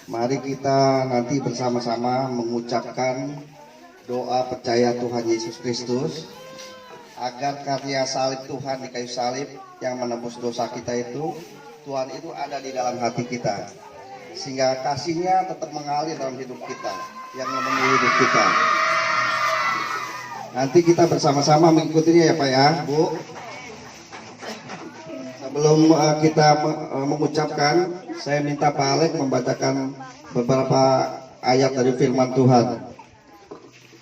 Mari kita nanti bersama-sama mengucapkan doa percaya Tuhan Yesus Kristus agar karya salib Tuhan di kayu salib yang menebus dosa kita itu, Tuhan itu ada di dalam hati kita, sehingga kasih-Nya tetap mengalir dalam hidup kita, yang memenuhi hidup kita. Nanti kita bersama-sama mengikutinya ya Pak ya, Bu. Sebelum kita mengucapkan, saya minta Pak Alek membacakan beberapa ayat dari firman Tuhan.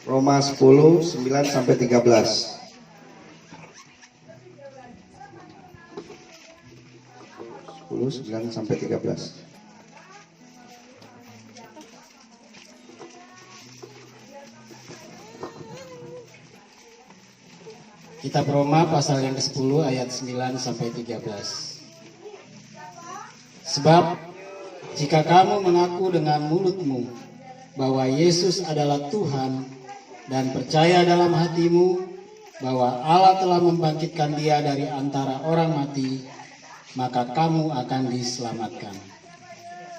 Roma 10, 9 sampai 13. Sampai 13. Kitab Roma pasal yang ke-10 ayat 9 sampai 13. Sebab jika kamu mengaku dengan mulutmu bahwa Yesus adalah Tuhan dan percaya dalam hatimu bahwa Allah telah membangkitkan Dia dari antara orang mati, maka kamu akan diselamatkan.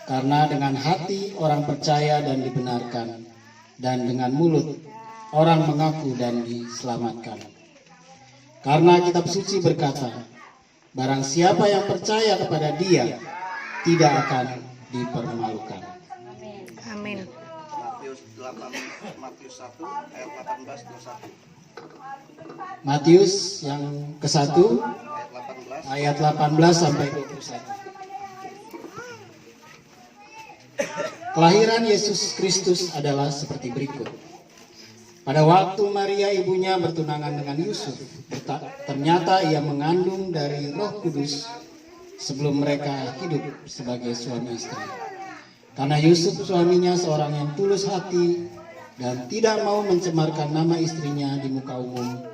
Karena dengan hati orang percaya dan dibenarkan, dan dengan mulut orang mengaku dan diselamatkan. Karena kitab suci berkata, barang siapa yang percaya kepada Dia tidak akan dipermalukan. Amin. Matius 1 ayat 18 21. Matius yang ke-1 ayat 18 sampai 21. Kelahiran Yesus Kristus adalah seperti berikut. Pada waktu Maria ibunya bertunangan dengan Yusuf, ternyata ia mengandung dari Roh Kudus sebelum mereka hidup sebagai suami istri. Karena Yusuf suaminya seorang yang tulus hati dan tidak mau mencemarkan nama istrinya di muka umum,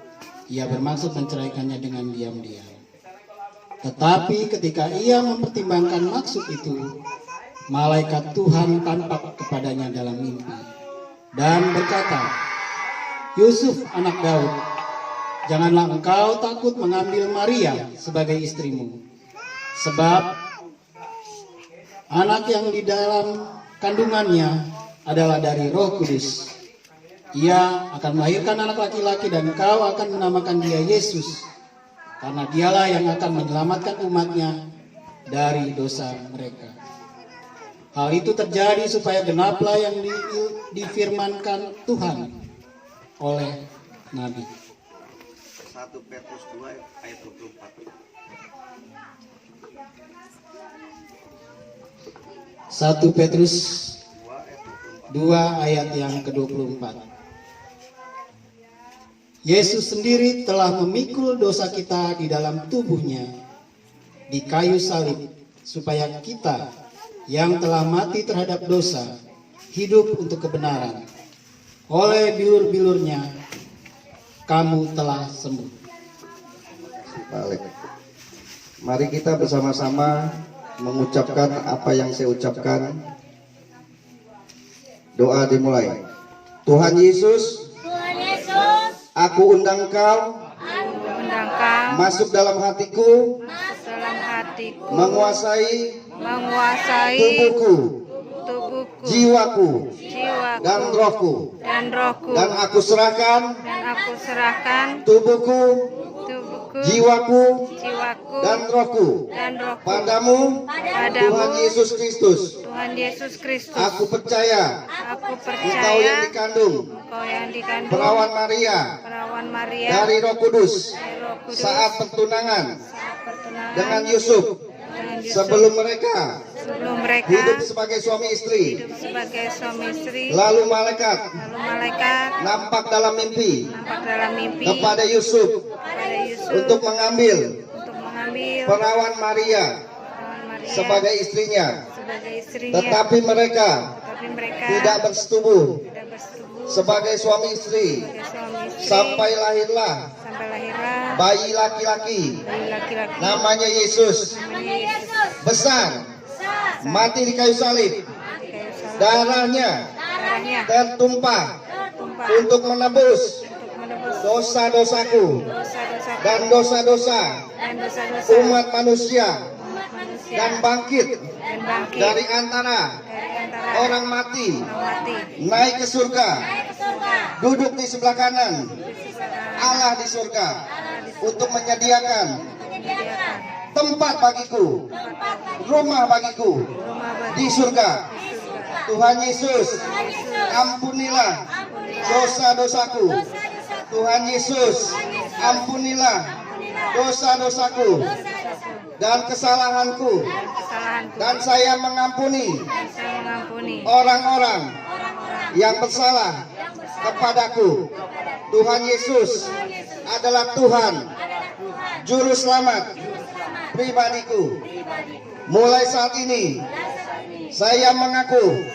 ia bermaksud menceraikannya dengan diam-diam. Tetapi ketika ia mempertimbangkan maksud itu, malaikat Tuhan tampak kepadanya dalam mimpi dan berkata, Yusuf anak Daud, janganlah engkau takut mengambil Maria sebagai istrimu, sebab anak yang di dalam kandungannya adalah dari Roh Kudus. Ia akan melahirkan anak laki-laki dan engkau akan menamakan dia Yesus, karena dialah yang akan menyelamatkan umatnya dari dosa mereka. Hal itu terjadi supaya genaplah yang difirmankan Tuhan oleh Nabi. 1 Petrus 2 ayat 24. 1 Petrus 2 ayat yang ke-24. Yesus sendiri telah memikul dosa kita di dalam tubuhnya di kayu salib, supaya kita yang telah mati terhadap dosa hidup untuk kebenaran. Oleh bilur-bilurnya kamu telah sembuh. Balik. Mari kita bersama-sama mengucapkan apa yang saya ucapkan. Doa dimulai. Tuhan Yesus, aku undang kau masuk dalam hatiku, menguasai tubuhku, jiwaku, dan rohku. Dan aku serahkan tubuhku, jiwaku, dan rohku padamu, Tuhan Yesus Kristus. Aku percaya Engkau yang dikandung perawan Maria dari Roh Kudus saat pertunangan dengan Yusuf, sebelum mereka hidup sebagai suami istri. Lalu malaikat nampak dalam mimpi kepada Yusuf untuk mengambil perawan Maria sebagai istrinya. Tetapi mereka tidak bersetubuh sebagai suami istri sampai lahirlah bayi laki-laki namanya Yesus, besar, mati di kayu salib, darahnya tertumpah untuk menebus dosa-dosaku dan dosa-dosa umat manusia, dan bangkit dari antara orang mati mati, naik ke surga, duduk di sebelah kanan Allah di surga untuk menyediakan tempat bagiku, rumah bagiku di surga. Tuhan Yesus, ampunilah dosa-dosaku. Tuhan Yesus, ampunilah dosa-dosaku dan kesalahanku. kesalahanku, Dan saya mengampuni saya mengampuni orang-orang yang bersalah kepadaku. Tuhan Yesus adalah Tuhan, Juru Selamat pribadiku. Mulai saat ini, saya mengaku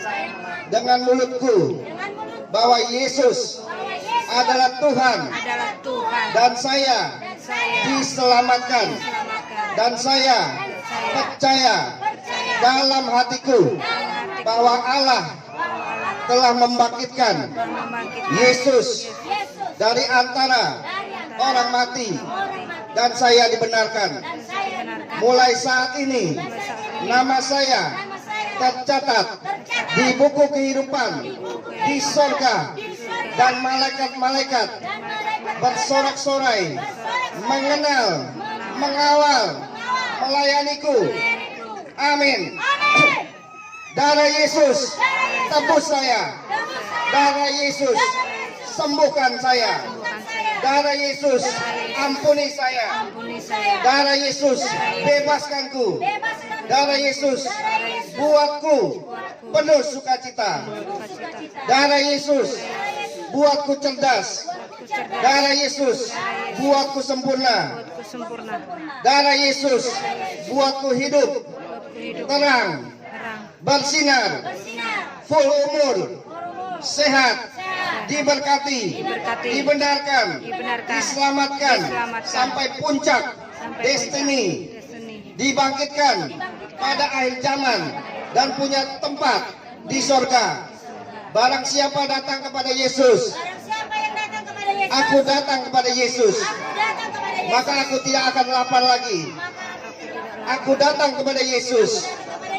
dengan mulutku bahwa Yesus adalah Tuhan adalah Tuhan, dan saya diselamatkan. Dan saya percaya dalam hatiku bahwa Allah telah membangkitkan Yesus dari antara orang mati dan saya dibenarkan. Mulai saat ini nama saya tercatat di buku kehidupan di sorga, dan malaikat-malaikat bersorak-sorai mengenal, mengawal, melayaniku. Amin. Darah Yesus tebus saya. Darah Yesus sembuhkan saya. Darah Yesus ampuni saya. Darah Yesus bebaskanku. Darah Yesus buatku penuh sukacita. Darah Yesus buatku cerdas. Darah Yesus buatku sempurna. Darah Yesus buatku hidup terang, bersinar, full umur, sehat, diberkati, dibenarkan, diselamatkan sampai puncak destiny, dibangkitkan pada akhir zaman dan punya tempat di sorga. Barang siapa datang kepada Yesus, aku datang kepada Yesus, maka aku tidak akan lapar lagi. Aku datang kepada Yesus,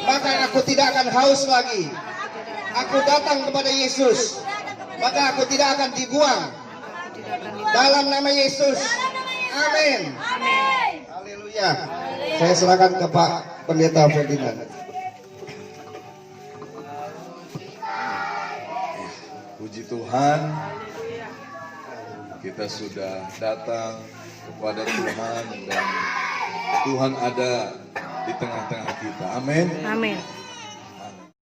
maka aku tidak akan haus lagi. Aku datang kepada Yesus, maka aku tidak akan dibuang. Dalam nama Yesus, amin. Haleluya. Saya serahkan ke Pak Pendeta Ferdinand. Puji Tuhan, kita sudah datang kepada Tuhan dan Tuhan ada di tengah-tengah kita. Amin. Amin.